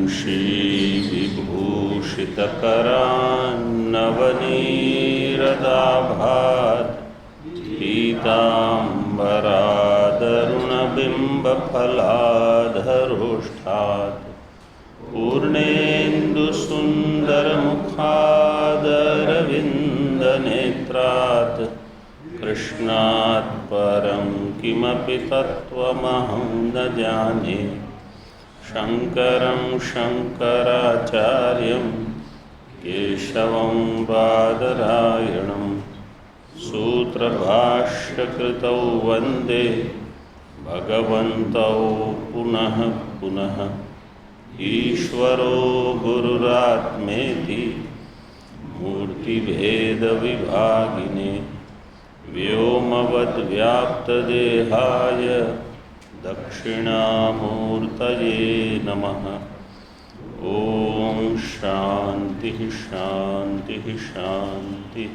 वंशीविभूषितकरान्नवनीरदाभात् पीताम्बरादरुणबिम्बफलाधरोष्ठात् पूर्णेन्दुसुन्दरमुखादरविन्दनेत्रात् कृष्णात् परं किमपि तत्त्वमहं न जाने। शङ्करं शङ्कराचार्यं केशवं बादरायणं सूत्रभाष्यकृतौ वन्दे भगवन्तौ पुनः पुनः। ईश्वरो गुरुरात्मेति मूर्तिभेदविभागिने व्योमवद्व्याप्तदेहाय दक्षिणामूर्तये नमः। ओम शांति शांति शांति।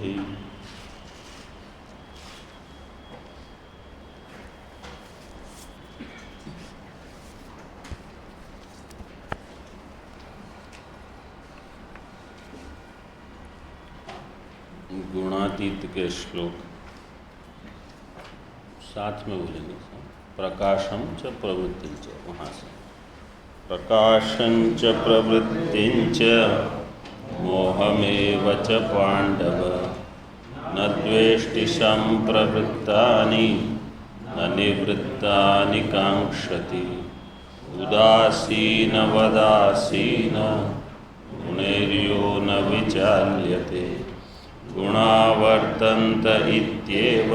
गुणातीत के श्लोक साथ में बोलेंगे। प्रकाशम च प्रवृत्ति च, वहाँ से प्रकाशं च प्रवृत्तिं च मोहमेव च पाण्डव न द्वेष्टि सम्प्रवृत्तानि न निवृत्तानि काङ्क्षति उदासीनवदासीन गुणैर्यो न विचाल्यते गुणावर्तन्त इत्येव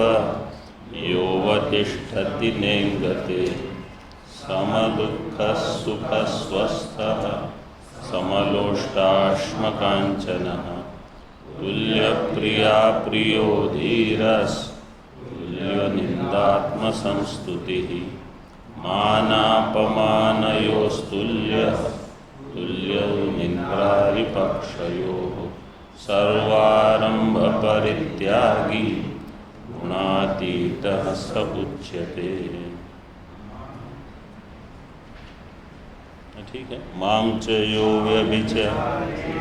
योऽवतिष्ठति नेङ्गते समदुःखसुखस्वस्थः समलोष्टाश्मकाञ्चनः तुल्यप्रिया प्रियो धीरस्तुल्यनिन्दात्मसंस्तुतिः मानापमानयोस्तुल्यः तुल्यौ निन्द्रारिपक्षयोः सर्वारम्भपरित्यागी गुणातीतः स उच्यते। ठीक है। मां च यो व्यभिचारि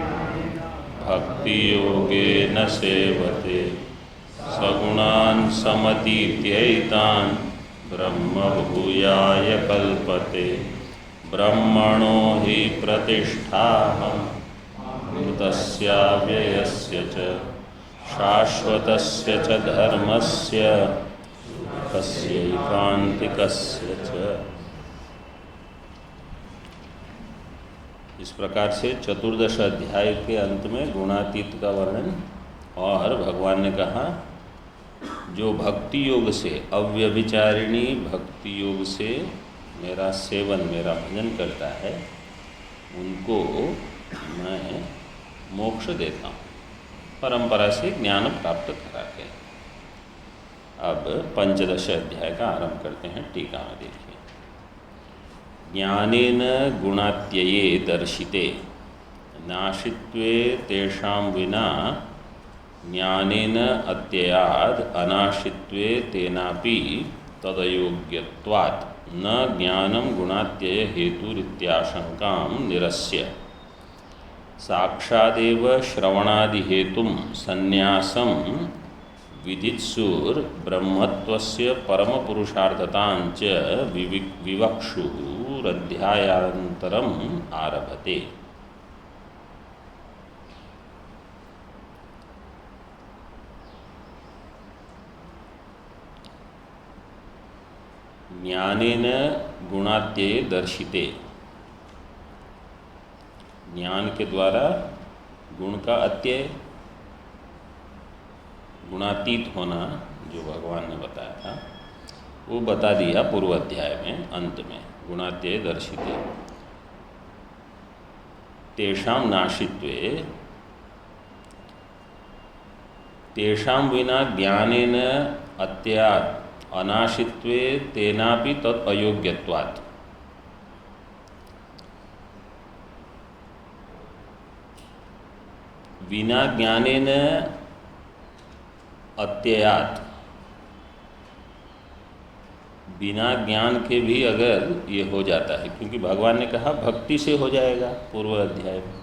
भक्ति योगेन सेवते सगुणान् समतीत्यैतान् ब्रह्म भूयाय कल्पते ब्रह्मणो हि प्रतिष्ठाहम् मृतस्याव्ययस्य च शाश्वतस्य च धर्मस्य सुखस्यैकान्तिकस्य च। इस प्रकार से चतुर्दश अध्याय के अंत में गुणातीत का वर्णन, और भगवान ने कहा जो भक्ति योग से, अव्यभिचारिणी भक्ति योग से मेरा सेवन, मेरा भजन करता है, उनको मैं मोक्ष देता हूँ, परंपरा से ज्ञान प्राप्त करा के। अब पंचदश अध्याय का आरंभ करते हैं। टीका में देखिए। ज्ञानेन गुणात्यये दर्शिते नाशित्वे तेषां विना ज्ञानेन अत्ययाद अनाशित्वे तेनापि तदयोग्यत्वात् न ज्ञानं गुणात्यय हेतुरित्याशंकां निरस्य साक्षादेव श्रवणादि हेतुं संन्यासं विदित्सुर ब्रह्मत्वस्य परमपुरुषार्थतांच विवक्षुरध्यायान्तरम् आरभते। ज्ञानेन गुणात्यये दर्शिते, ज्ञान के द्वारा गुण का अत्यय, गुणातीत होना जो भगवान ने बताया था वो बता दिया पूर्व अध्याय में अंत में। गुणात्यय दर्शिते तेषां नाशित्वे, तेषां विना ज्ञानेन अत्ययात् अनाशित्वे तेनापि तत् अयोग्यत्वात्। विना ज्ञानेन अत्ययात्, बिना ज्ञान के भी अगर ये हो जाता है, क्योंकि भगवान ने कहा भक्ति से हो जाएगा पूर्व अध्याय में।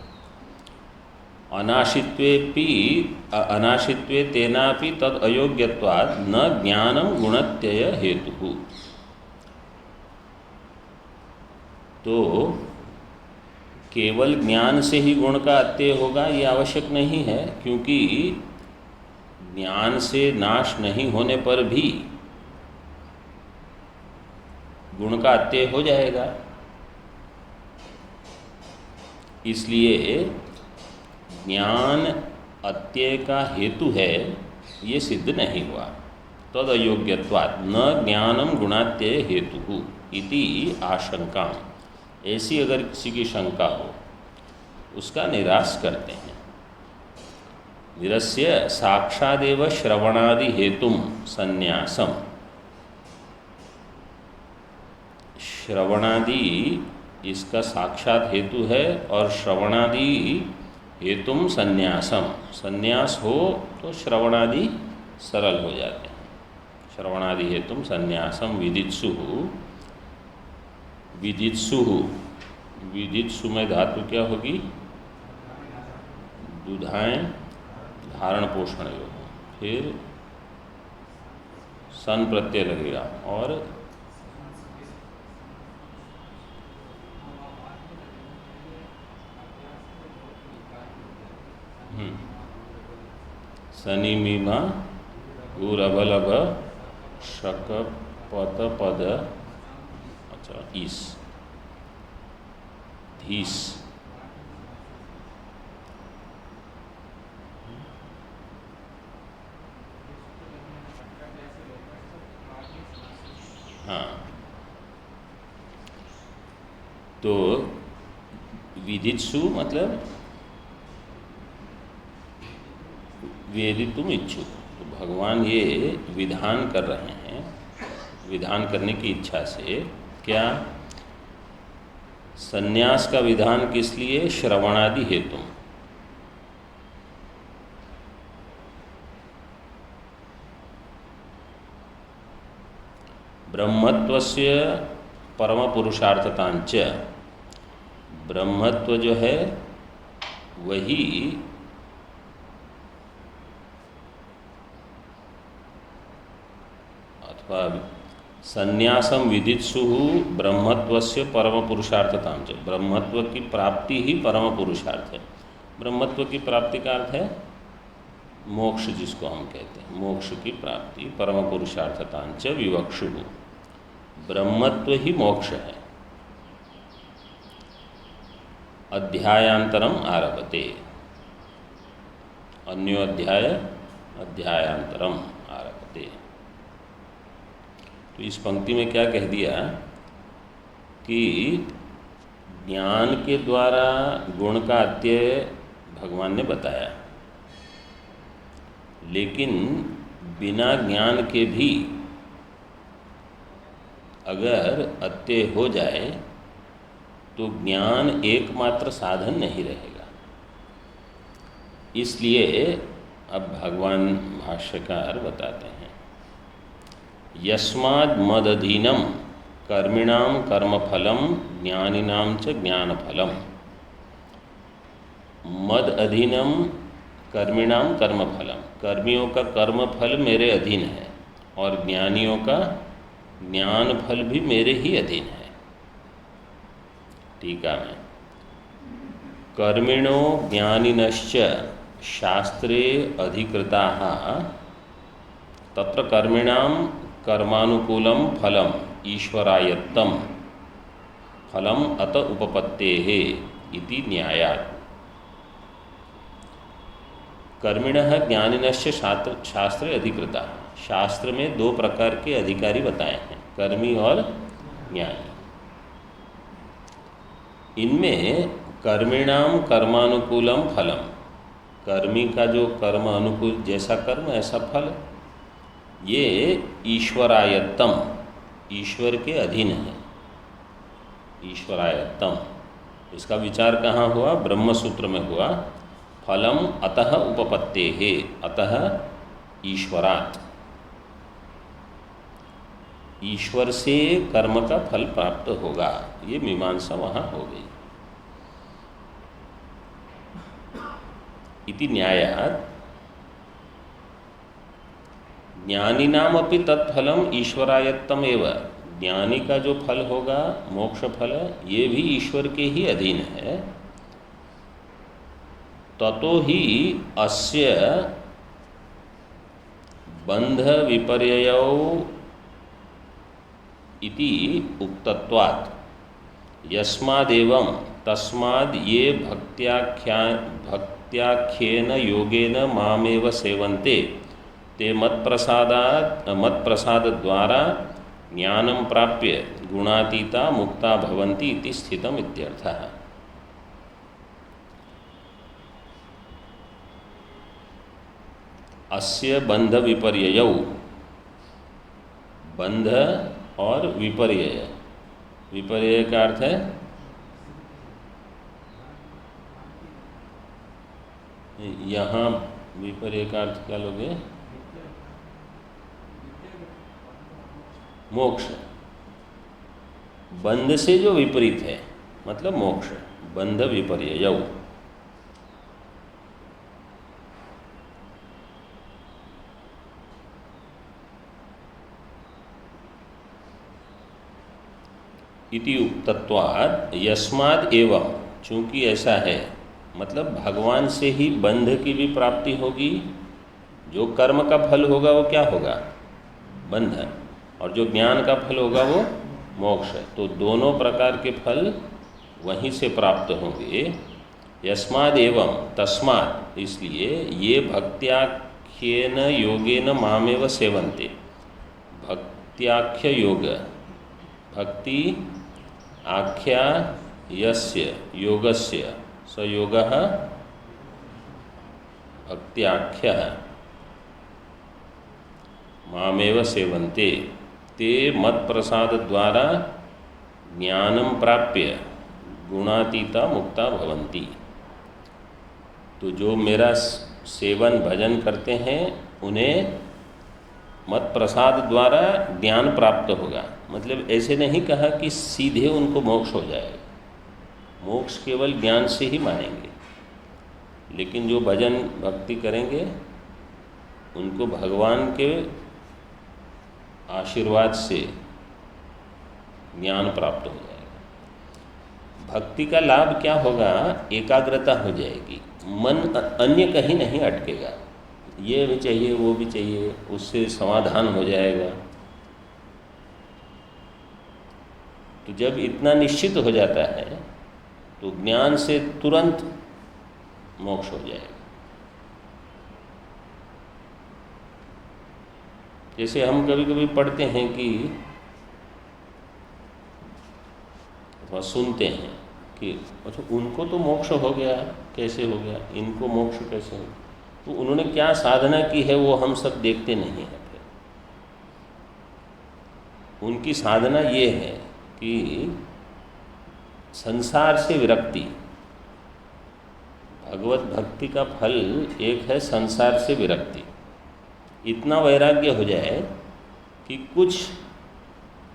अनाशित्वे तेनापि तद अयोग्यत्वात् न ज्ञानम गुणत्यय हेतु। तो केवल ज्ञान से ही गुण का अत्यय होगा ये आवश्यक नहीं है, क्योंकि ज्ञान से नाश नहीं होने पर भी गुण का अत्यय हो जाएगा। इसलिए ज्ञान अत्यय का हेतु है ये सिद्ध नहीं हुआ। तद अयोग्यत्वात् न ज्ञानम गुणात्यय हेतु इति आशंका। ऐसी अगर किसी की शंका हो उसका निराश करते हैं। निरस्य साक्षादेव श्रवणादि हेतुम संन्यासम। श्रवणादि इसका साक्षात हेतु है और श्रवणादि हेतुम संन्यासम। संन्यास हो तो श्रवणादि सरल हो जाते हैं। श्रवणादि हेतुम संन्यासम विदित्सु। विदित्सु, विदित्सु में धातु क्या होगी? दुधाएं धारण पोषण योग। फिर सन प्रत्यय लगेगा और सनी मीमा गुरभलभ शक पत पद, अच्छा ईस धीस। हाँ, तो विदित्सु मतलब वेदितुम इच्छुक। तो भगवान ये विधान कर रहे हैं, विधान करने की इच्छा से। क्या? संन्यास का विधान किस लिए? श्रवणादि हेतु। ब्रह्मत्वस्य परम पुरुषार्थतांच। ब्रह्मत्व जो है वही संन्यासम विदित्सु ब्रह्मत्वस्य परम पुरुषार्थताम च। ब्रह्मत्व की प्राप्ति ही परम पुरुषार्थ है। ब्रह्मत्व की प्राप्ति का अर्थ है मोक्ष, जिसको हम कहते हैं मोक्ष की प्राप्ति। परम पुरुषार्थताम च विवक्षु। ब्रह्मत्व ही मोक्ष है। अध्यायांतरम आरभते। अन्यो अध्याय अध्यायांतरम आरभते। तो इस पंक्ति में क्या कह दिया कि ज्ञान के द्वारा गुण का अत्यय भगवान ने बताया, लेकिन बिना ज्ञान के भी अगर अत्यय हो जाए तो ज्ञान एकमात्र साधन नहीं रहेगा। इसलिए अब भगवान भाष्यकार बताते हैं, यस्माद् मदधीनम कर्मिणाम कर्मफलम ज्ञानिनाम च ज्ञानफलम। मद अधीनम कर्मिणाम कर्मफलम। कर्मियों का कर्मफल मेरे अधीन है और ज्ञानियों का ज्ञान फल भी मेरे ही अधीन है। टीका में, कर्मिणो ज्ञानिनश्च शास्त्रे अधिकृताः तत्र कर्मिणाम कर्मानुकूलम फलम ईश्वरायत्तम फलम अत उपपत्तेः इति न्यायात्। कर्मिणः ज्ञानिनश्च शास्त्रे अधिकृता। शास्त्र में दो प्रकार के अधिकारी बताए हैं, कर्मी और ज्ञानी। इनमें कर्मिणाम कर्मानुकूलम फलम, कर्मी का जो कर्म अनुकूल जैसा कर्म ऐसा फल, ये ईश्वरायत्तम ईश्वर के अधीन है। ईश्वरायत्तम इसका विचार कहाँ हुआ? ब्रह्मसूत्र में हुआ। फलम अतः उपपत्तेः, अतः ईश्वरात्। ईश्वर से कर्म का फल प्राप्त होगा। ये मीमांसा वहाँ हो गई। इति न्यायात् ज्ञानिनाम अपि तत्फलम ईश्वरायत्तम एव। ज्ञानी का जो फल होगा मोक्ष फल, ये भी ईश्वर के ही अधीन है। ततो ही अस्य बंध विपर्ययौ इति उक्तत्वात् यस्मादेवं तस्माद् ये भक्त्याख्येन योगेन मामेव सेवन्ते ते मत्प्रसाद द्वारा ज्ञानं प्राप्य गुणातीता मुक्ता भवन्ति इति स्थितम् इत्यर्थः। अस्य बंध विपर्ययौ, बंध और विपर्यय, विपर्यय का अर्थ है यहाँ विपर्यय का अर्थ क्या लोगे? मोक्ष। बंध से जो विपरीत है मतलब मोक्ष। बंध विपर्ययौ। इति उक्तत्वात् यस्माद् एवं, चूँकि ऐसा है मतलब भगवान से ही बंध की भी प्राप्ति होगी। जो कर्म का फल होगा वो क्या होगा? बंध। और जो ज्ञान का फल होगा वो मोक्ष है। तो दोनों प्रकार के फल वहीं से प्राप्त होंगे। यस्माद् एवं तस्मात्, इसलिए ये भक्त्याख्येन योगेन मामेव सेवन्ते। भक्त्याख्य योग, भक्ति आख्या यस्य योगस्य स योगः भक्त्याख्यः मामेव सेवन्ते ते मत्प्रसाद द्वारा ज्ञानं प्राप्य गुणातीता मुक्ता भवन्ति। तो जो मेरा सेवन भजन करते हैं उन्हें मत प्रसाद द्वारा ज्ञान प्राप्त होगा। मतलब ऐसे नहीं कहा कि सीधे उनको मोक्ष हो जाएगा, मोक्ष केवल ज्ञान से ही मानेंगे। लेकिन जो भजन भक्ति करेंगे उनको भगवान के आशीर्वाद से ज्ञान प्राप्त हो जाएगा। भक्ति का लाभ क्या होगा? एकाग्रता हो जाएगी, मन अन्य कहीं नहीं अटकेगा। ये भी चाहिए वो भी चाहिए, उससे समाधान हो जाएगा। तो जब इतना निश्चित हो जाता है तो ज्ञान से तुरंत मोक्ष हो जाएगा। जैसे हम कभी कभी पढ़ते हैं कि अथवा सुनते हैं कि अच्छा उनको तो मोक्ष हो गया, कैसे हो गया, इनको मोक्ष कैसे हो गया? तो उन्होंने क्या साधना की है वो हम सब देखते नहीं हैं। फिर उनकी साधना ये है कि संसार से विरक्ति। भगवत भक्ति का फल एक है संसार से विरक्ति। इतना वैराग्य हो जाए कि कुछ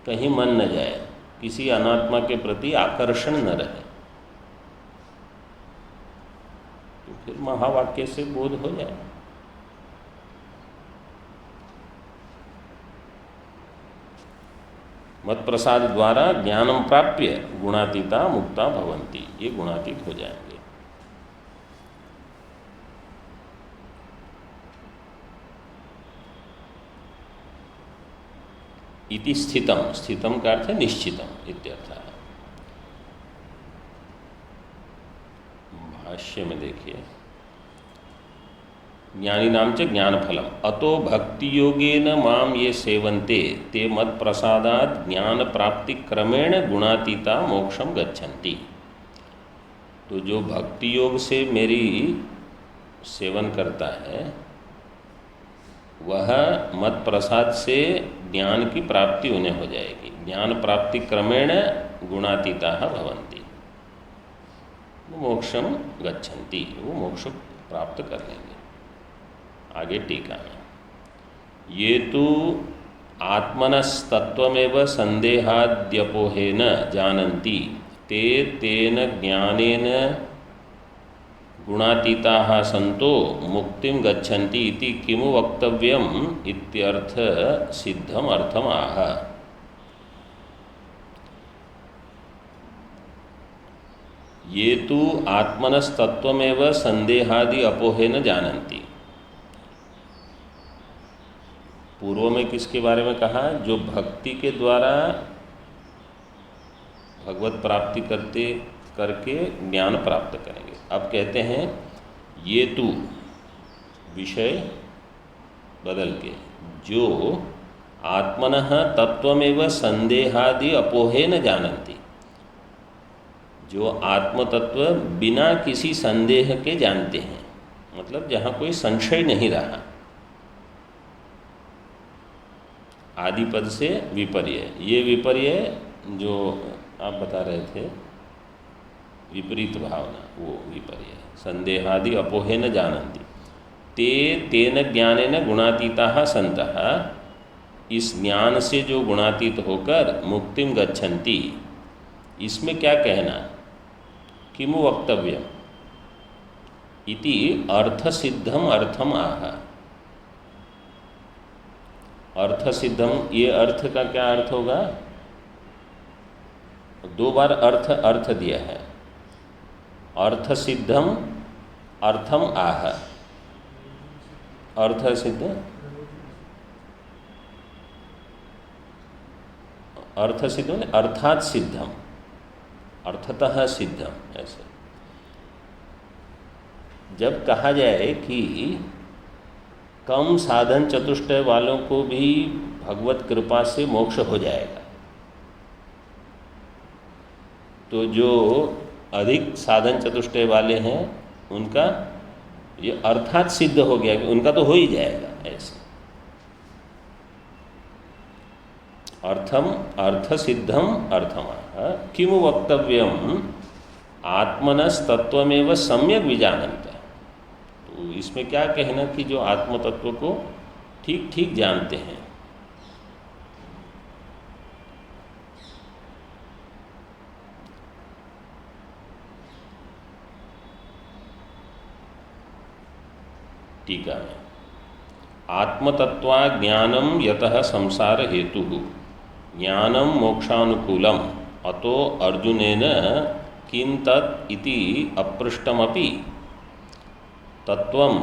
कहीं मन न जाए, किसी अनात्मा के प्रति आकर्षण न रहे, तो फिर महावाक्य से बोध हो जाए। मत प्रसाद द्वारा ज्ञानम प्राप्य गुणातीता मुक्ता भवन्ति, ये गुणातीत हो जाएंगे। इति स्थितम, स्थितम का अर्थ है निश्चितम इत्यर्थः। भाष्य में देखिए, ज्ञानी नाम च ज्ञान फलम अतो भक्ति योगेन माम ये सेवन्ते ते मत प्रसादात ज्ञान प्राप्ति क्रमेण गुणातीता मोक्षम गच्छन्ति। तो जो भक्ति योग से मेरी सेवन करता है वह मत प्रसाद से ज्ञान की प्राप्ति उन्हें हो जाएगी। ज्ञान प्राप्ति क्रमेण गुणातीता भवन्ति, मोक्षम गच्छन्ति, वो मोक्ष प्राप्त कर लेंगे। आगे टीका में, ये तो आत्मनस्तत्त्वमेव संदेहाद्यपोहेन जानन्ति ते तेन ज्ञानेन गुणातीताः सन्तो मुक्तिं गच्छन्ति इति किमु वक्तव्यम् इत्यर्थ सिद्धम अर्थम आह। ये तु आत्मनस्तत्त्वमेव संदेहादि अपोहेन जानन्ति। पूर्व में किसके बारे में कहा? जो भक्ति के द्वारा भगवत प्राप्ति करके ज्ञान प्राप्त करेंगे। अब कहते हैं ये तु विषय बदल के, जो आत्मनः तत्वमेव संदेहादि अपोहेन जानन्ति, जो आत्म तत्व बिना किसी संदेह के जानते हैं, मतलब जहाँ कोई संशय नहीं रहा। आदि पद से विपर्य, ये विपर्य जो आप बता रहे थे विपरीत भावना, वो विपर्य संदेहादि अपोहेन जानन्ति ते तेन ज्ञानेन गुणातीताः सन्तः, इस ज्ञान से जो गुणातीत होकर मुक्तिम गच्छन्ति। इसमें क्या कहना? किमु वक्तव्यम इति अर्थसिद्धम अर्थम आह। अर्थ सिद्धम, ये अर्थ का क्या अर्थ होगा? दो बार अर्थ दिया है। अर्थ सिद्धम अर्थम आह। अर्थ सिद्ध, अर्थ सिद्धम अर्थात सिद्धम, अर्थतः सिद्धम। ऐसे जब कहा जाए कि कम साधन चतुष्टय वालों को भी भगवत कृपा से मोक्ष हो जाएगा, तो जो अधिक साधन चतुष्टय वाले हैं उनका ये अर्थात सिद्ध हो गया कि उनका तो हो ही जाएगा। ऐसे अर्थम अर्थ सिद्धम अर्थम किमु वक्तव्यम आत्मनस्तत्त्वमेव सम्यक विजानन्ति। तो इसमें क्या कहना कि जो आत्म तत्व को ठीक ठीक जानते हैं। टीका में आत्मतत्वा ज्ञानम यतः संसार हेतु ज्ञानम मोक्षानुकूलम अतो अर्जुनेन किं तत् इति अपृष्टमपि तत्वं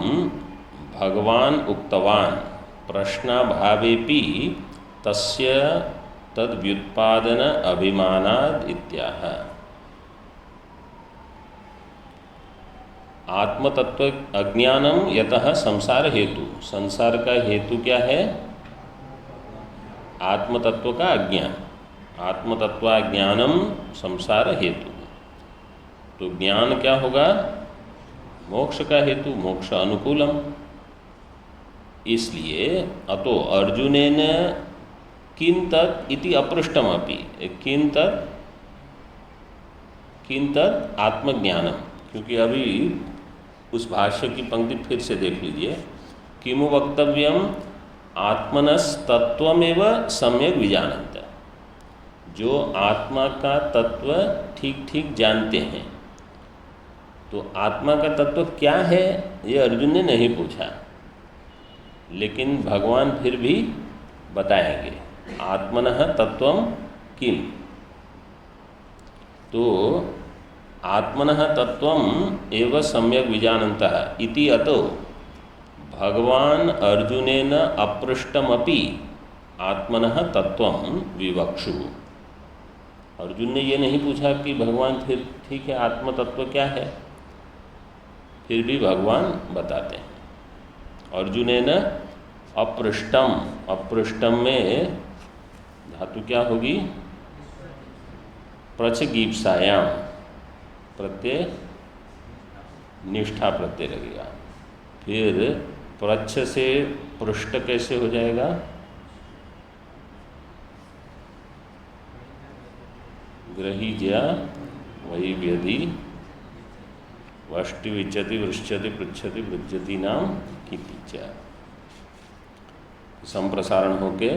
भगवान उक्तवान प्रश्नाभावेपि तस्य तद्व्युत्पादन अभिमानाद इत्याह। आत्मतत्व अज्ञानम यतः संसार हेतु, संसार का हेतु क्या है? आत्मतत्व का अज्ञान। आत्मतत्वाज्ञानम संसार हेतु, तो ज्ञान क्या होगा? मोक्ष का हेतु, मोक्ष अनुकूलम। इसलिए अतो अर्जुनेन किं तत् इति अपृष्टमपि, किं तत् आत्मज्ञानम, क्योंकि अभी उस भाष्य की पंक्ति फिर से देख लीजिए। किमु वक्तव्यम आत्मनस्तत्त्वमेव सम्यक विजानन्ति, जो आत्मा का तत्व ठीक ठीक जानते हैं। तो आत्मा का तत्व क्या है ये अर्जुन ने नहीं पूछा, लेकिन भगवान फिर भी बताएंगे। आत्मनः तत्वम किम, तो आत्मनः तत्वम एव सम्यक विजानन्तः इति अतो भगवान अर्जुनेन अपृष्टमपि आत्मनः तत्वम विवक्षु। अर्जुन ने ये नहीं पूछा कि भगवान फिर ठीक है आत्म तत्व क्या है, फिर भी भगवान बताते हैं। अर्जुनेन अपृष्टम, अपृष्टम में धातु क्या होगी? प्रचगीप्सायाम, प्रत्यय निष्ठा प्रत्यय लगेगा। फिर प्रच्छ से पृष्ठ कैसे हो जाएगा? ग्रहीज्या वही व्यधि वष्टि विच्यति वृश्चति पृच्छति वृज्यति नाम कीतिचा, संप्रसारण होके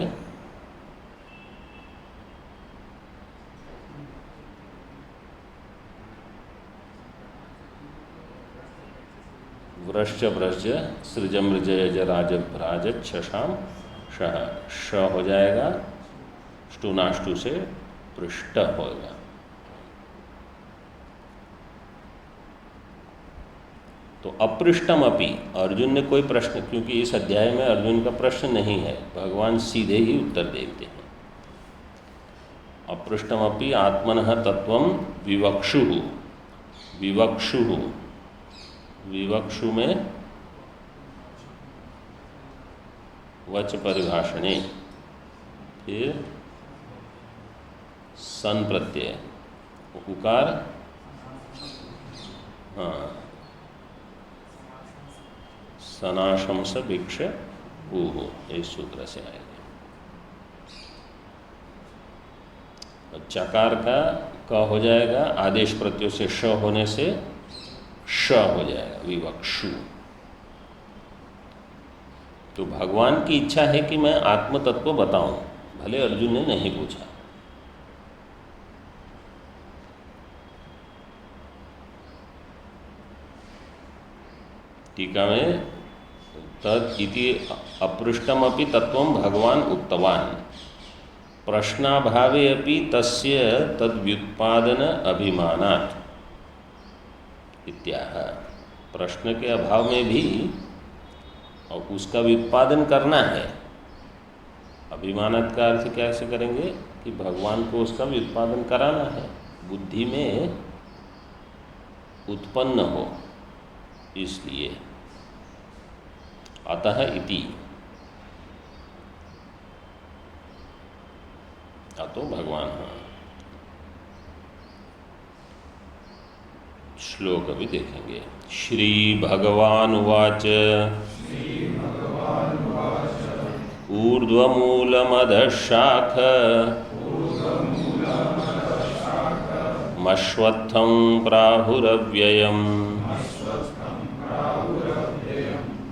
व्रश्च व्रज सृजम ऋजय राज राज छशाम शह, श हो जाएगा, ष्टुनाष्टु से पृष्ठ होगा। तो अपृष्टम अपि, अर्जुन ने कोई प्रश्न, क्योंकि इस अध्याय में अर्जुन का प्रश्न नहीं है, भगवान सीधे ही उत्तर देते हैं। अपृष्टम अपि आत्मनः तत्वं विवक्षुः, विवक्षुः, विवक्षु में वच परिभाषणे, फिर सन प्रत्यय, उकार, हाँ, सनाशंस भिक्ष ऊहो, इस सूत्र से आएगा। चकार का क हो जाएगा, आदेश प्रत्यय से श होने से श हो जाएगा, विवक्षु। तो भगवान की इच्छा है कि मैं आत्म तत्व बताऊं, भले अर्जुन ने नहीं पूछा। टीका में तद इति अपृष्टमपि तत्वं भगवान उक्तवान, प्रश्नाभावे अपि तस्य तद्व्युत्पादन अभिमानात् इत्याह। प्रश्न के अभाव में भी और उसका व्युत्पादन करना है। अभिमानात् का अर्थ कैसे करेंगे कि भगवान को उसका व्युत्पादन कराना है, बुद्धि में उत्पन्न हो, इसलिए अतः इति, अतो भगवान। श्लोक भी देखेंगे। श्री भगवान उवाच ऊर्ध्वमूलमधः शाख मश्वत्थं प्राहुरव्ययम्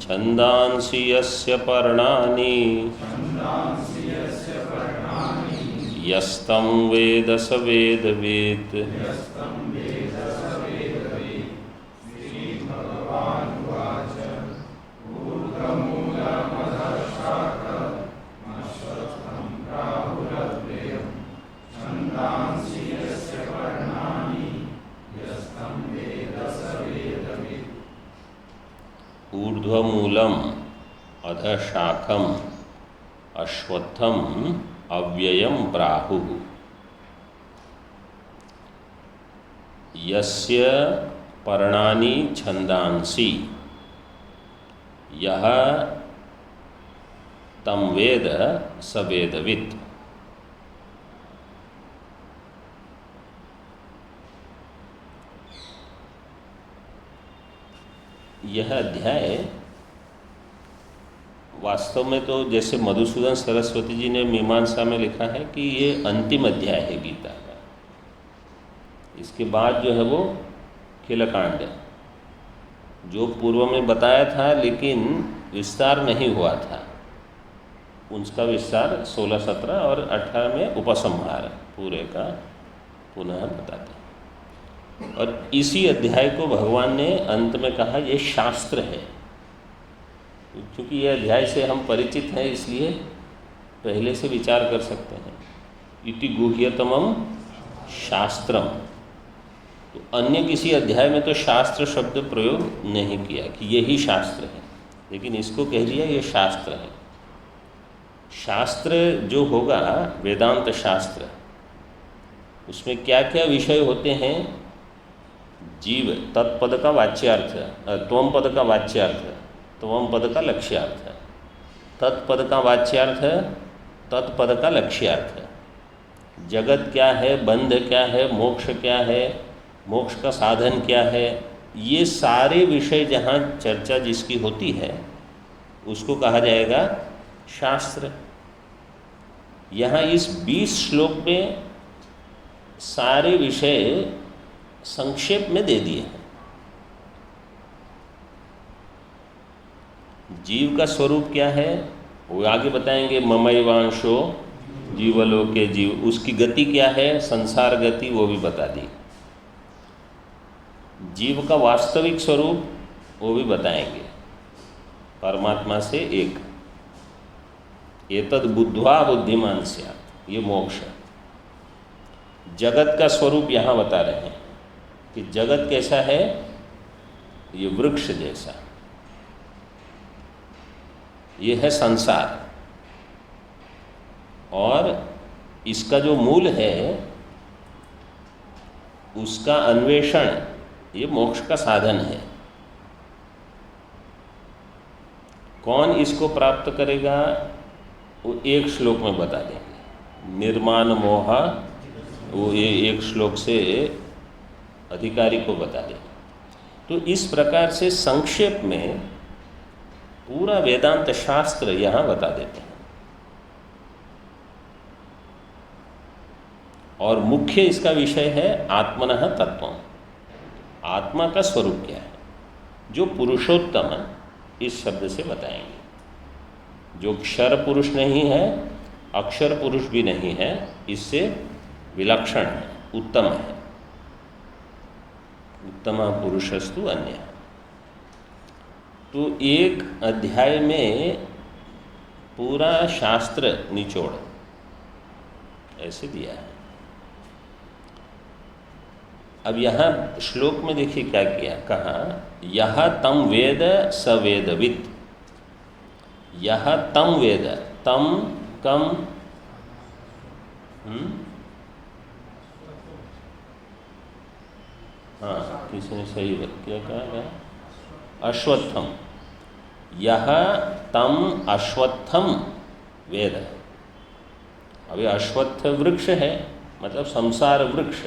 छन्दांसि यस्य पर्णानि यस्तं वेद स वेदवेत्। ऊर्ध्वमूलम अधः शाखम अश्वत्थम अव्ययम प्राहुः यस्य पर्णानि छन्दांसि यः तं वेद स वेदवित्। यह अध्याय वास्तव में तो जैसे मधुसूदन सरस्वती जी ने मीमांसा में लिखा है कि ये अंतिम अध्याय है गीता का। इसके बाद जो है वो खिलकांड, जो पूर्व में बताया था लेकिन विस्तार नहीं हुआ था, उसका विस्तार 16, 17 और 18 में उपसंहार पूरे का पुनः बताते हैं। और इसी अध्याय को भगवान ने अंत में कहा ये शास्त्र है। क्योंकि ये अध्याय से हम परिचित हैं इसलिए पहले से विचार कर सकते हैं। इति गुह्यतमम शास्त्रम, तो अन्य किसी अध्याय में तो शास्त्र शब्द प्रयोग नहीं किया कि यही शास्त्र है, लेकिन इसको कह दिया ये शास्त्र है। शास्त्र जो होगा वेदांत शास्त्र, उसमें क्या क्या विषय होते हैं? जीव तत्पद का वाच्यार्थ, त्वम पद का वाच्यार्थ, त्वम पद का लक्ष्यार्थ, तत्पद का वाच्यार्थ, तत्पद का लक्ष्यार्थ, जगत क्या है, बंध क्या है, मोक्ष क्या है, मोक्ष का साधन क्या है, ये सारे विषय जहाँ चर्चा जिसकी होती है उसको कहा जाएगा शास्त्र। यहाँ इस 20 श्लोक में सारे विषय संक्षेप में दे दिए हैं। जीव का स्वरूप क्या है वो आगे बताएंगे, ममैवांशो जीवलोके जीव, उसकी गति क्या है, संसार गति, वो भी बता दी। जीव का वास्तविक स्वरूप वो भी बताएंगे। परमात्मा से एक, एतद् बुद्ध्वा बुद्धिमान स्यात्, ये मोक्ष। जगत का स्वरूप यहाँ बता रहे हैं कि जगत कैसा है, ये वृक्ष जैसा, ये है संसार, और इसका जो मूल है उसका अन्वेषण ये मोक्ष का साधन है। कौन इसको प्राप्त करेगा वो एक श्लोक में बता देंगे। निर्माण मोह, वो ये एक श्लोक से अधिकारी को बता देंगे। तो इस प्रकार से संक्षेप में पूरा वेदांत शास्त्र यहाँ बता देते हैं। और मुख्य इसका विषय है आत्मनः तत्वम्, आत्मा का स्वरूप क्या है, जो पुरुषोत्तम इस शब्द से बताएंगे। जो क्षर पुरुष नहीं है, अक्षर पुरुष भी नहीं है, इससे विलक्षण है, उत्तम है। उत्तम पुरुषस्तु अन्य। तो एक अध्याय में पूरा शास्त्र निचोड़ ऐसे दिया है। अब यहाँ श्लोक में देखिए क्या किया, कहा यह तम वेद स वेदवित्। यह तम वेद, तम कम हाँ, किसने सही क्या कहा, अश्वत्थम। यह तम अश्वत्थम वेद। अभी अश्वत्थ वृक्ष है, मतलब संसार वृक्ष।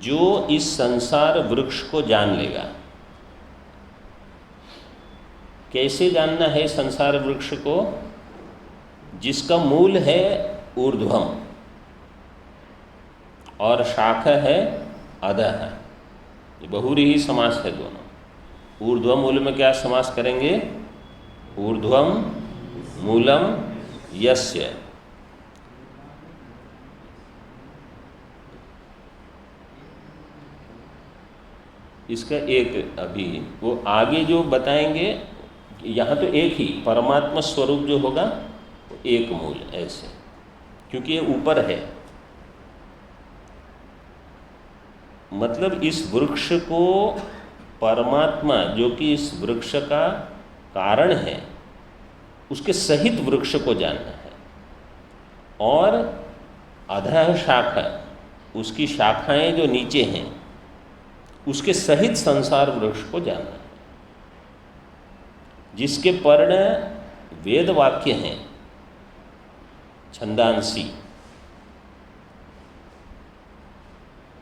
जो इस संसार वृक्ष को जान लेगा। कैसे जानना है संसार वृक्ष को? जिसका मूल है ऊर्ध्वम और शाखा है अधः। ये बहुव्रीहि समास है दोनों। ऊर्ध्वम मूल में क्या समास करेंगे? ऊर्ध्वम मूलम यस्य। इसका एक अभी वो आगे जो बताएंगे, यहाँ तो एक ही परमात्मा स्वरूप जो होगा वो एक मूल ऐसे, क्योंकि ये ऊपर है। मतलब इस वृक्ष को परमात्मा जो कि इस वृक्ष का कारण है उसके सहित वृक्ष को जानना है। और अधः शाखा, उसकी शाखाएं जो नीचे हैं उसके सहित संसार वृक्ष को जानना है, जिसके पर्ण वेद वाक्य हैं छंदांसी,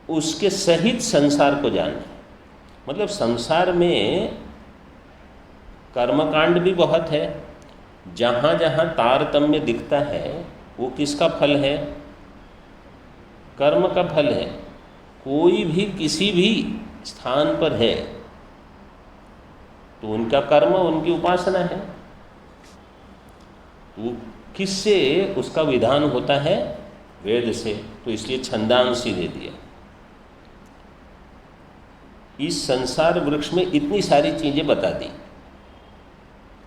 उसके सहित संसार को जानना है। मतलब संसार में कर्मकांड भी बहुत है। जहाँ जहाँ तारतम्य दिखता है वो किसका फल है? कर्म का फल है। कोई भी किसी भी स्थान पर है तो उनका कर्म, उनकी उपासना है। वो किससे उसका विधान होता है? वेद से। तो इसलिए छंदांसी दे दिया। इस संसार वृक्ष में इतनी सारी चीजें बता दी।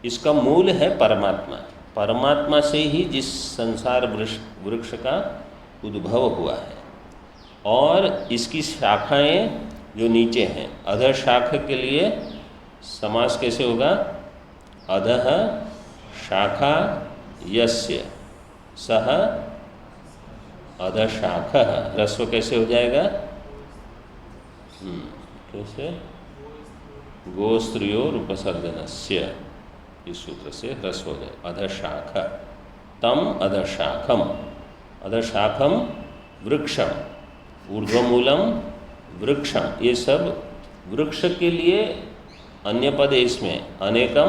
इसका मूल है परमात्मा। परमात्मा से ही जिस संसार वृक्ष का उद्भव हुआ है। और इसकी शाखाएं जो नीचे हैं, अधः शाखा के लिए समास कैसे होगा? अधः शाखा यस्य सह अधः शाखा। ह्रस्व कैसे हो जाएगा? कैसे? गोस्त्रियोर उपसर्जनस्य, इस सूत्र से ह्रस्व हो जाए। अधः शाखा तम अधः शाखम, अधः शाखम वृक्षम, ऊर्ध्वमूलम वृक्षम। ये सब वृक्ष के लिए अन्य पद है, इसमें अनेकम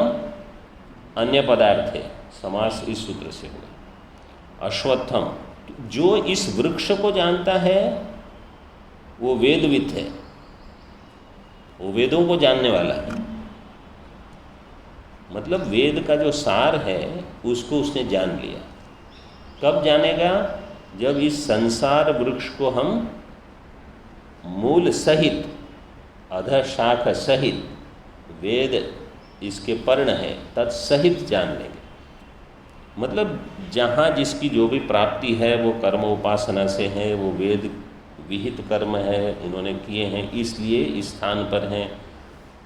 अन्य पदार्थ है। समास इस सूत्र से हुआ। अश्वत्थम, जो इस वृक्ष को जानता है वो वेदवित् है, वो वेदों को जानने वाला है। मतलब वेद का जो सार है उसको उसने जान लिया। कब जानेगा? जब इस संसार वृक्ष को हम मूल सहित अध शाख सहित वेद इसके पर्ण है तत्सहित जान लेंगे। मतलब जहाँ जिसकी जो भी प्राप्ति है वो कर्म उपासना से है, वो वेद विहित कर्म है इन्होंने किए हैं इसलिए इस स्थान पर हैं।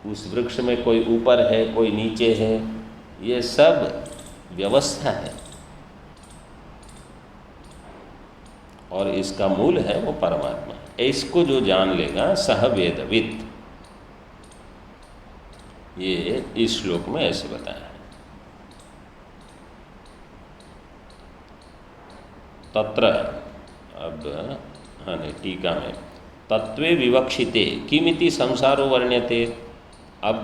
उस वृक्ष में कोई ऊपर है कोई नीचे है, ये सब व्यवस्था है और इसका मूल है वो परमात्मा। इसको जो जान लेगा सह वेदवित्, ये इस श्लोक में ऐसे बताया है। तत्र, अब हाँ नहीं टीका में, तत्वे विवक्षिते किमिति संसारो वर्ण्यते। अब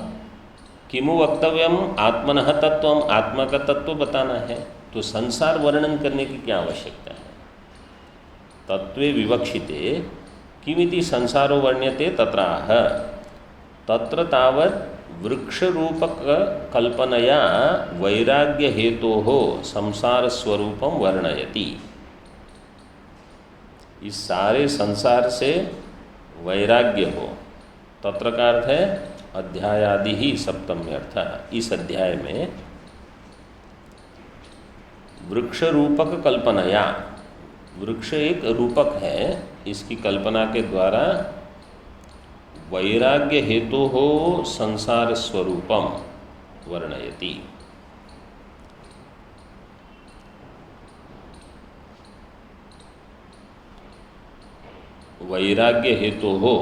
किमु वक्तव्यम आत्मनः तत्वम, आत्मा का तत्व बताना है, तो संसार वर्णन करने की क्या आवश्यकता है। तत्वे विवक्षिते किमिति संसारो वर्ण्यते तत्राह तत्र तावत् वृक्ष रूपक कल्पनया वैराग्य हेतोः संसार स्वरूपम वर्णयति। इस सारे संसार से वैराग्य हो, तत्र का अर्थ है अध्यायादि ही सप्तम्य अर्थ। इस अध्याय में वृक्ष रूपक कल्पनया, वृक्ष एक रूपक है, इसकी कल्पना के द्वारा वैराग्य हेतु हो संसार स्वरूपम वर्णयति। वैराग्य हेतु हो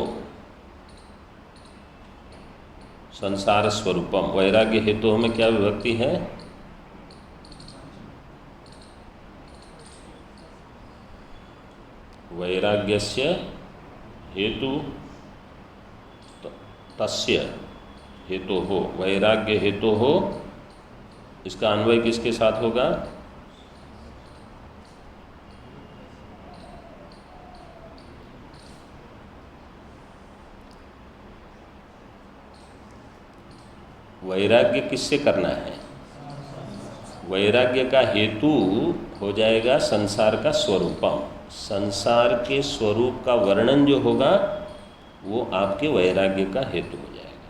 संसार स्वरूपम, वैराग्य हेतु में क्या विभक्ति है, वैराग्यस्य हेतु तस्य हेतु हो, वैराग्य हेतु हो, इसका अन्वय किसके साथ होगा, वैराग्य किससे करना है, वैराग्य का हेतु हो जाएगा संसार का स्वरूपम। संसार के स्वरूप का वर्णन जो होगा वो आपके वैराग्य का हेतु हो जाएगा।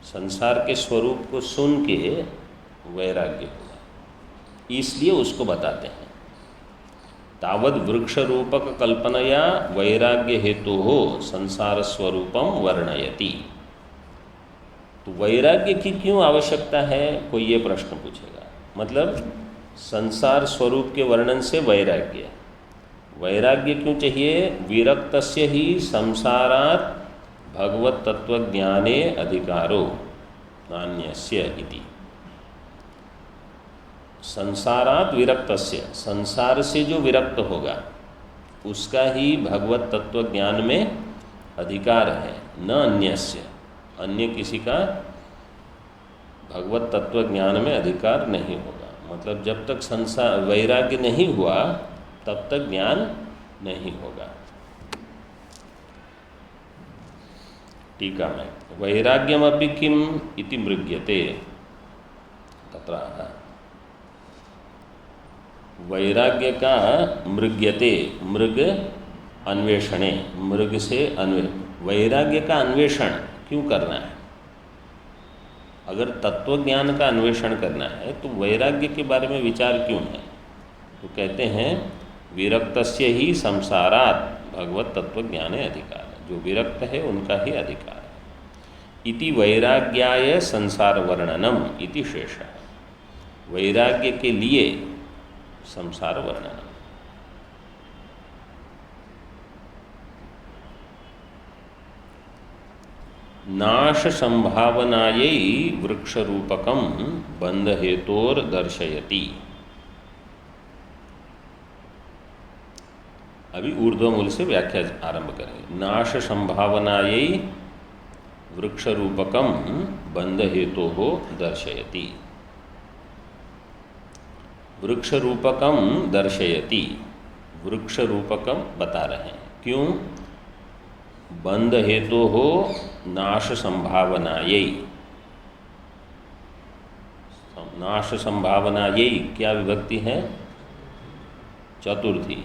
संसार के स्वरूप को सुन के वैराग्य होगा, इसलिए उसको बताते हैं। तावद वृक्ष रूपक कल्पनया वैराग्य हेतु हो संसार स्वरूपम वर्णयति। तो वैराग्य की क्यों आवश्यकता है, कोई ये प्रश्न पूछेगा। मतलब संसार स्वरूप के वर्णन से वैराग्य, वैराग्य क्यों चाहिए, विरक्तस्य ही संसारात् भगवत तत्व ज्ञाने अधिकारो नान्यस्य इति। संसारात् विरक्तस्य, संसार से जो विरक्त होगा उसका ही भगवत तत्व ज्ञान में अधिकार है, न अन्यस्य, अन्य किसी का भगवत तत्व ज्ञान में अधिकार नहीं होगा। मतलब जब तक संसार वैराग्य नहीं हुआ तब तक ज्ञान नहीं होगा। टीका में वैराग्यमपि किम इति मृग्यते, तत्र वैराग्य का मृग्यते, मृग अन्वेषणे, मृग से वैराग्य का अन्वेषण क्यों करना है। अगर तत्व ज्ञान का अन्वेषण करना है तो वैराग्य के बारे में विचार क्यों है। तो कहते हैं विरक्तस्य ही संसारात् भगवत तत्व ज्ञाने अधिकार, जो विरक्त है उनका ही अधिकार है। इति वैराग्याय संसार वर्णनम इति शेषः, वैराग्य के लिए संसार वर्णनम। नाश संभावनायै वृक्ष रूपकम बंध हेतोर दर्शयति। अभी ऊर्ध्वमूल से व्याख्या आरंभ करेंगे। नाश संभावनायै वृक्ष रूपकम बंध हेतु हो दर्शयति। वृक्ष रूपकम दर्शयति, वृक्ष रूपकम बता रहे हैं, क्यों, बंध हेतु हो नाश संभावनायै। नाश संभावनायै क्या विभक्ति है, चतुर्थी।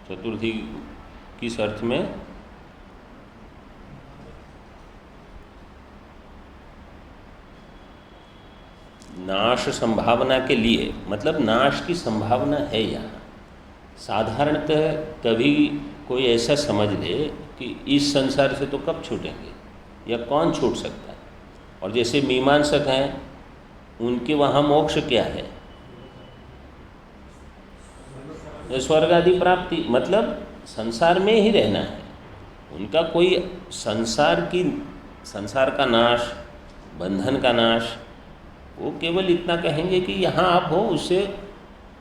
चतुर्थी किस अर्थ में, नाश संभावना के लिए, मतलब नाश की संभावना है यहाँ। साधारणतः कभी कोई ऐसा समझ ले कि इस संसार से तो कब छूटेंगे या कौन छूट सकता है, और जैसे मीमांसक हैं उनके वहाँ मोक्ष क्या है, स्वर्ग आदि प्राप्ति, मतलब संसार में ही रहना है उनका। कोई संसार का नाश, बंधन का नाश, वो केवल इतना कहेंगे कि यहाँ आप हो, उससे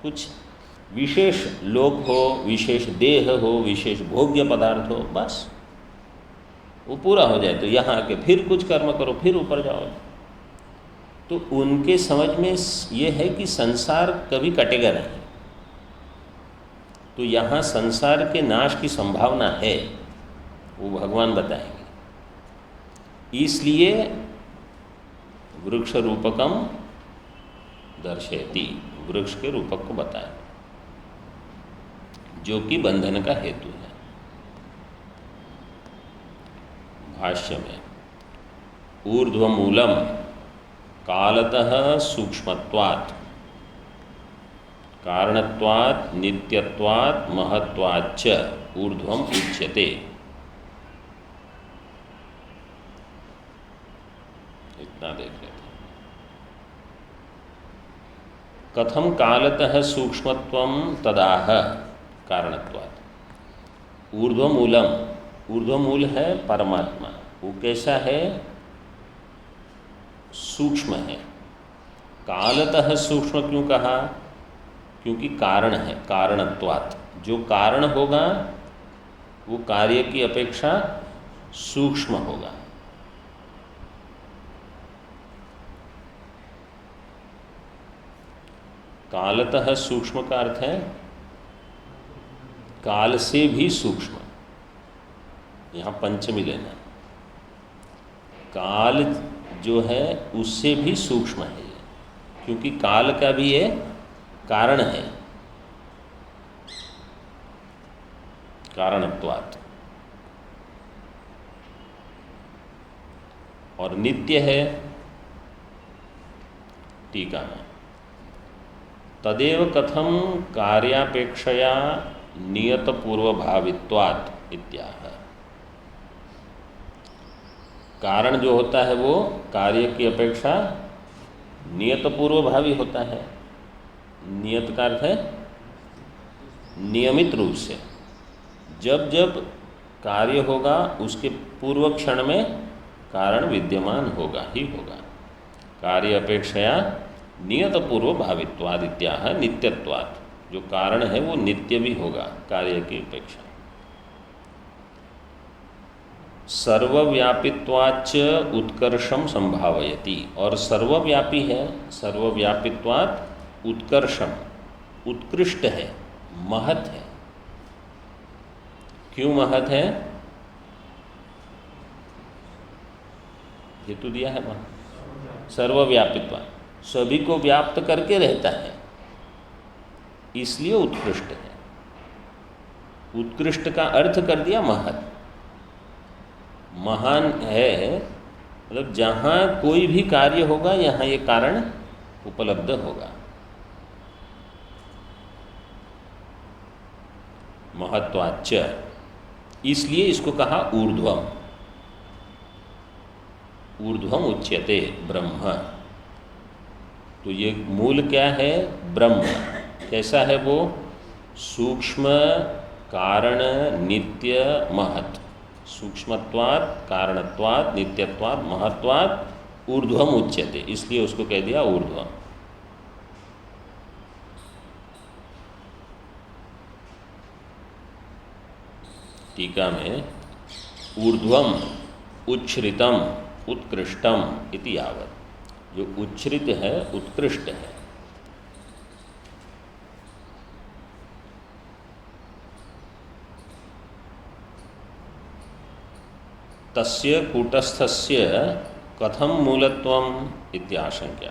कुछ विशेष लोक हो, विशेष देह हो, विशेष भोग्य पदार्थ हो, बस वो पूरा हो जाए तो यहाँ आके फिर कुछ कर्म करो, फिर ऊपर जाओ। तो उनके समझ में ये है कि संसार कभी कटेगा नहीं, तो यहाँ संसार के नाश की संभावना है, वो भगवान बताएंगे। इसलिए वृक्ष रूपकम दर्शयति, वृक्ष के रूपक को बताया जो कि बंधन का हेतु है। भाष्य में ऊर्ध्वमूलम कालतः सूक्ष्मत्वात् कारणत्वात् नित्यत्वात् महत्वाच्च ऊर्ध्वम उच्यते। इतना देख लेते। कथम कालतः सूक्ष्मत्वं तदाह कारणत्वात्। ऊर्ध्वमूलम, ऊर्ध्वमूल है परमात्मा, वो कैसा है, सूक्ष्म है। कालतः सूक्ष्म क्यों कहा, क्योंकि कारण है, कारणत्वात्। जो कारण होगा वो कार्य की अपेक्षा सूक्ष्म होगा। कालतः सूक्ष्म का अर्थ है काल से भी सूक्ष्म, यहाँ पंचमी लेना। काल जो है उससे भी सूक्ष्म है, क्योंकि काल का भी ये कारण है, कारणत्वात्। और नित्य है, टीका में तदेव कथम कार्यापेक्षया नियत पूर्वभावित्वात् इत्याह। कारण जो होता है वो कार्य की अपेक्षा नियत पूर्वभावी होता है। नियत का अर्थ है नियमित रूप से, जब जब कार्य होगा उसके पूर्व क्षण में कारण विद्यमान होगा ही होगा। कार्य अपेक्षया नियत पूर्व भावित्वाद इत्याह नित्यत्वात्। जो कारण है वो नित्य भी होगा कार्य की अपेक्षा। सर्वव्यापित्वाच्च उत्कर्षम संभावयति, और सर्वव्यापी है, सर्वव्यापित्वात् उत्कर्षम, उत्कृष्ट है, महत् है। क्यों महत् है, हेतु दिया है वहाँ। सर्वव्यापित्वात्, सभी को व्याप्त करके रहता है, इसलिए उत्कृष्ट है। उत्कृष्ट का अर्थ कर दिया महत्, महान है, मतलब जहाँ कोई भी कार्य होगा यहाँ ये कारण उपलब्ध होगा। महत्वाच्च, इसलिए इसको कहा ऊर्ध्वम। ऊर्ध्वम उच्यते ब्रह्म। तो ये मूल क्या है, ब्रह्म। कैसा है वो, सूक्ष्म कारण नित्य महत्। सूक्ष्मत्वात् कारणत्वात् नित्यत्वात् महत्वात् ऊर्ध्वम उच्यते, इसलिए उसको कह दिया ऊर्ध्वम। टीका में ऊर्ध्वम उच्छ्रितम उत्कृष्टम इति यावत्। जो उच्छ्रित है उत्कृष्ट है। तस्य कूटस्थस्य कथम मूलत्वम इत्याशंक्या।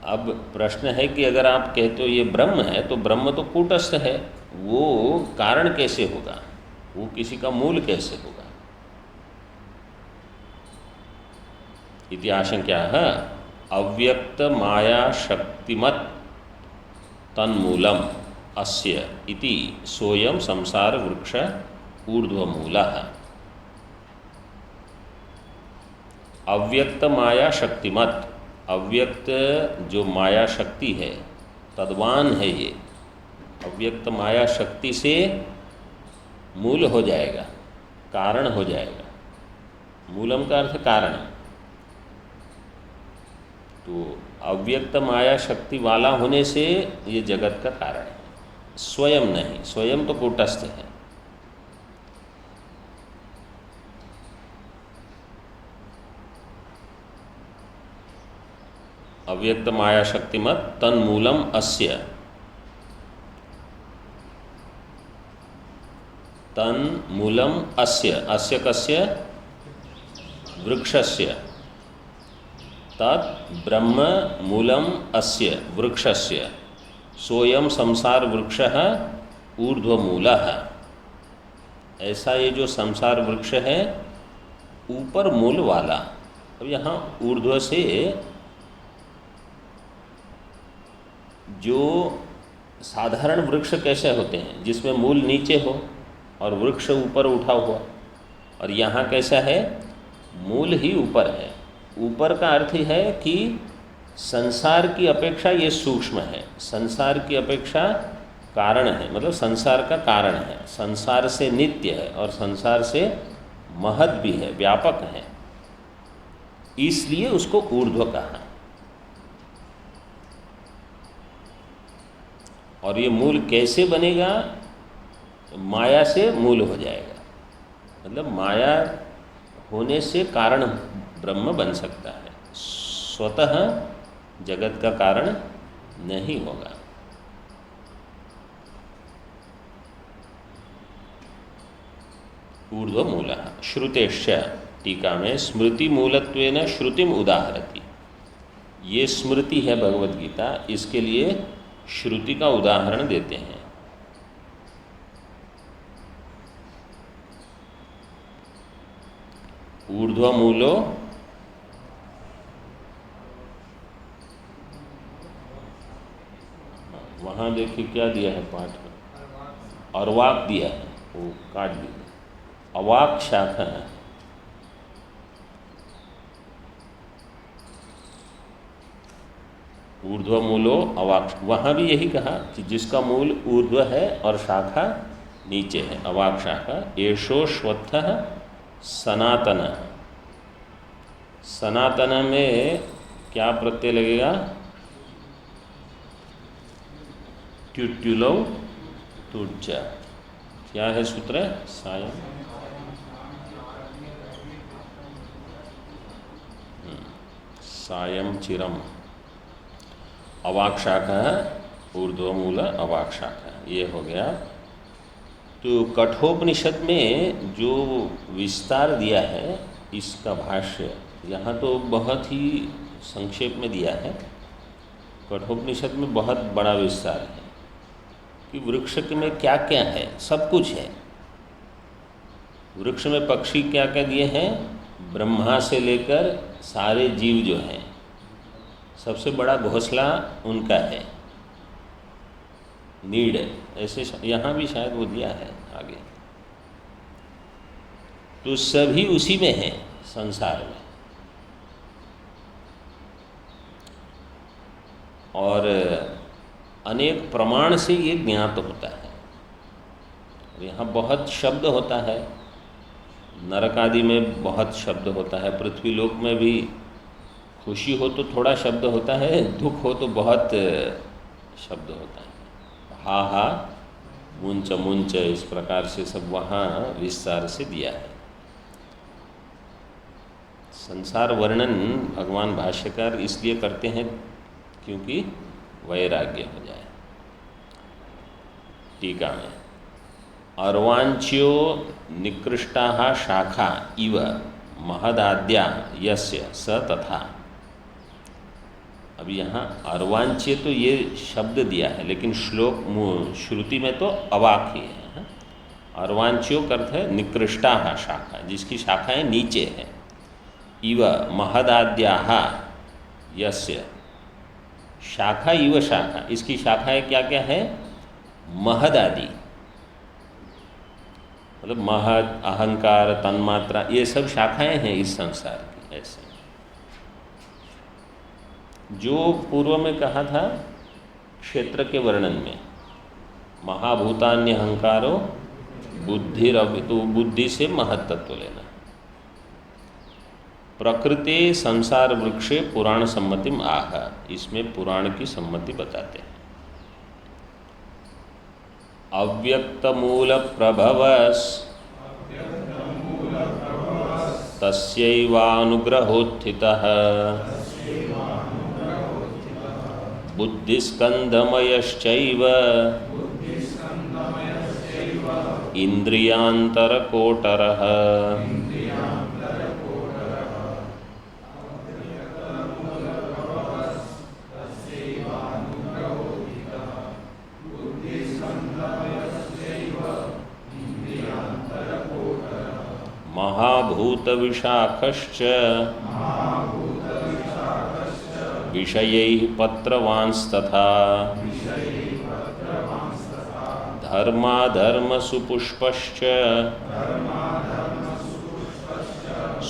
अब प्रश्न है कि अगर आप कहते हो ये ब्रह्म है, तो ब्रह्म तो कूटस्थ है, वो कारण कैसे होगा, वो किसी का मूल कैसे होगा। इति आशंका है, अव्यक्त माया शक्तिमत् तन्मूलम अस्य इति सोयम संसार वृक्ष ऊर्ध्वमूलः। अव्यक्त माया शक्तिमत्, अव्यक्त जो माया शक्ति है तद्वान है ये, अव्यक्त माया शक्ति से मूल हो जाएगा, कारण हो जाएगा। मूलम का अर्थ कारण। तो अव्यक्त माया शक्ति वाला होने से ये जगत का कारण है, स्वयं नहीं। स्वयं तो कूटस्थ है। अव्यक्त माया शक्तिमत् तन्मूलम अस्य, तन्मूलम अस्य, अस्य कस्य, वृक्षस्य, तत् ब्रह्म मूलम अस्य वृक्षस्य, सोयम संसार वृक्षः ऊर्ध्वमूलः। ऐसा ये जो संसार वृक्ष है ऊपर मूल वाला। अब यहाँ ऊर्ध्व से जो साधारण वृक्ष कैसे होते हैं जिसमें मूल नीचे हो और वृक्ष ऊपर उठा हुआ, और यहाँ कैसा है, मूल ही ऊपर है। ऊपर का अर्थ है कि संसार की अपेक्षा ये सूक्ष्म है, संसार की अपेक्षा कारण है, मतलब संसार का कारण है, संसार से नित्य है और संसार से महत् भी है, व्यापक है, इसलिए उसको ऊर्ध्व कहा। और ये मूल कैसे बनेगा, माया से मूल हो जाएगा, मतलब माया होने से कारण ब्रह्म बन सकता है, स्वतः जगत का कारण नहीं होगा। ऊर्ध्वमूलः श्रुतेश्च, टीका में स्मृति मूलत्वेन श्रुतिम उदाहरति। ये स्मृति है भगवद गीता, इसके लिए श्रुति का उदाहरण देते हैं। ऊर्ध्वमूलो वहाँ देखिए क्या दिया है पाठ में, अर्वाक दिया है, वो काट दिया, अवाक शाखा है। ऊर्ध्वमूलो अवाक, वहाँ भी यही कहा कि जिसका मूल ऊर्ध्व है और शाखा नीचे है, अवाक शाखा। एषो श्वत्थः सनातन, सनातन में क्या प्रत्यय लगेगा, ट्युट्युलो तुर्च। क्या है सूत्र, सायं, सायं चिरम। अवाक शाखा है, ऊर्ध्वमूल अवाक शाखा, ये हो गया। तो कठोपनिषद में जो विस्तार दिया है इसका भाष्य यहाँ तो बहुत ही संक्षेप में दिया है। कठोपनिषद में बहुत बड़ा विस्तार है कि वृक्ष में क्या क्या है, सब कुछ है। वृक्ष में पक्षी क्या क्या दिए हैं, ब्रह्मा से लेकर सारे जीव जो हैं, सबसे बड़ा घोंसला उनका है, नीड, ऐसे यहाँ भी शायद वो दिया है आगे। तो सभी उसी में है संसार में। और अनेक प्रमाण से ये ज्ञात होता है। यहाँ बहुत शब्द होता है, नरक आदि में बहुत शब्द होता है, पृथ्वी लोक में भी खुशी हो तो थोड़ा शब्द होता है, दुख हो तो बहुत शब्द होता है। हा हा, मुंच मुंच, इस प्रकार से सब वहाँ विस्तार से दिया है। संसार वर्णन भगवान भाष्यकार इसलिए करते हैं क्योंकि वैराग्य हो जाए। टीका में अर्वांच्यो निकृष्टा शाखा इव महदाद्या यस्य स तथा। अब यहाँ अर्वांच्य तो ये शब्द दिया है, लेकिन श्लोक श्रुति में तो अवाक ही है। अर्वांच्यो का अर्थ है निकृष्टा शाखा, जिसकी शाखाएं नीचे हैं। इव महदाद्या, यस्य शाखा इव शाखा, इसकी शाखाएं क्या क्या है? महद आदि, मतलब महद, अहंकार, तन्मात्रा, ये सब शाखाएं हैं इस संसार की। ऐसे जो पूर्व में कहा था क्षेत्र के वर्णन में, महाभूतान्य अहंकारो बुद्धिरभि, तो बुद्धि से महत तत्व लेना। प्रकृति संसार वृक्षे पुराण सम्मतिम आह, इसमें पुराण की सम्मति बताते हैं। अव्यक्त मूल प्रभवस तस्यैवानुग्रहोत्थितः बुद्धिस्कंधमयश्चैव इंद्रियान्तरकोटरः। महाभूत विशाखश्च विषयैः पत्रवांस्तथा धर्माधर्मसुपुष्पश्च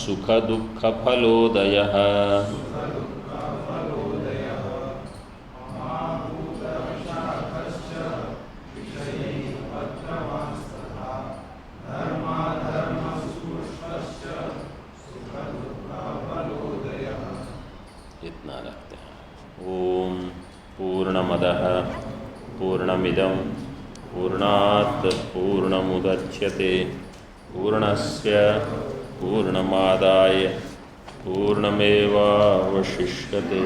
सुखदुःखफलोदयः। इतना रखते हैं। ओम पूर्णमदः पूर्णमिदं पूर्णात् पूर्णमुदच्यते पूर्णस्य पूर्णमादाय पूर्णमेवावशिष्यते।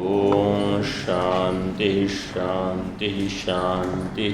ओम शांति शांति शांति।